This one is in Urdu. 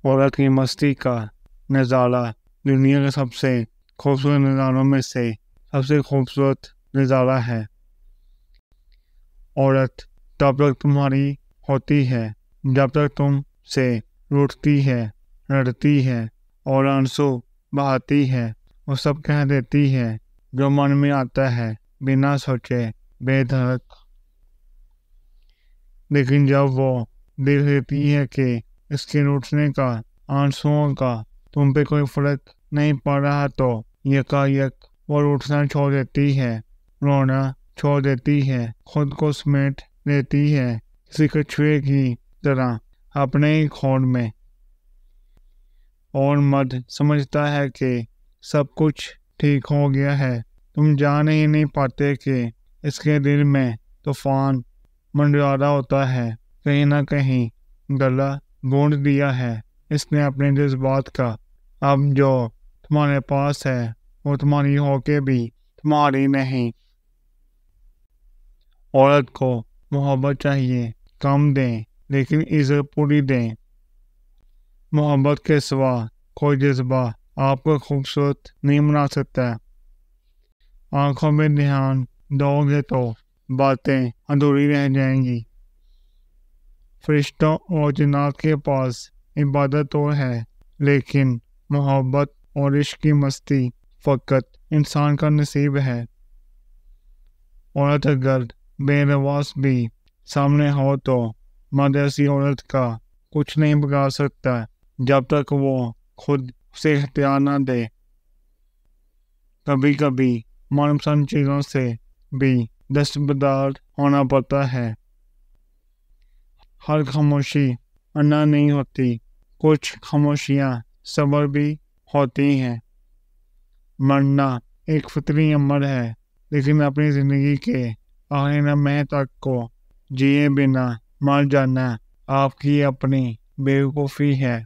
عورت کی مستی کا نظارہ دنیا کے سب سے خوبصورت نظاروں میں سے سب سے خوبصورت نظارہ ہے۔ عورت تب تک تمہاری ہوتی ہے جب تک تم سے روٹھتی ہے، لڑتی ہے اور آنسو بہاتی ہے اور سب کہہ دیتی ہے جو من میں آتا ہے بنا سوچے بے دھڑک۔ لیکن جب وہ دیکھ لیتی ہے کہ اس کے روٹھنے کا، آنسوؤں کا تم پہ کوئی فرق نہیں پڑ رہا تو یکایک وہ روٹھنا چھوڑ دیتی ہے، رونا چھوڑ دیتی ہے، خود کو سمیٹ لیتی ہے کسی کچھوے کی طرح اپنے ہی کھوڑ میں، اور مرد سمجھتا ہے کہ سب کچھ ٹھیک ہو گیا ہے۔ تم جان ہی نہیں پاتے کہ اس کے دل میں طوفان منڈرا رہا ہوتا ہے، کہیں نہ کہیں گلا گونڈ دیا ہے اس نے اپنے جذبات کا۔ اب جو تمہارے پاس ہے وہ تمہاری ہو کے بھی تمہاری نہیں۔ عورت کو محبت چاہیے، کم دیں لیکن عزت پوری دیں۔ محبت کے سوا کوئی جذبہ آپ کو خوبصورت نہیں بنا سکتا۔ آنکھوں میں دھیان دو گے تو باتیں ادھوری رہ جائیں گی۔ فرشتوں اور جنات کے پاس عبادت تو ہے، لیکن محبت اور عشق کی مستی فقط انسان کا نصیب ہے۔ عورت اگر بے رواس بھی سامنے ہو تو مرد ایسی عورت کا کچھ نہیں بگاڑ سکتا جب تک وہ خود اسے اختیار نہ دے۔ کبھی کبھی من پسند چیزوں سے بھی دستبردار ہونا پڑتا ہے۔ ہر خاموشی انا نہیں ہوتی، کچھ خاموشیاں صبر بھی ہوتی ہیں۔ مرنا ایک فطری امر ہے، لیکن اپنی زندگی کے آخری لمحے تک کو جیے بنا مر جانا آپ کی اپنی بیوقوفی ہے۔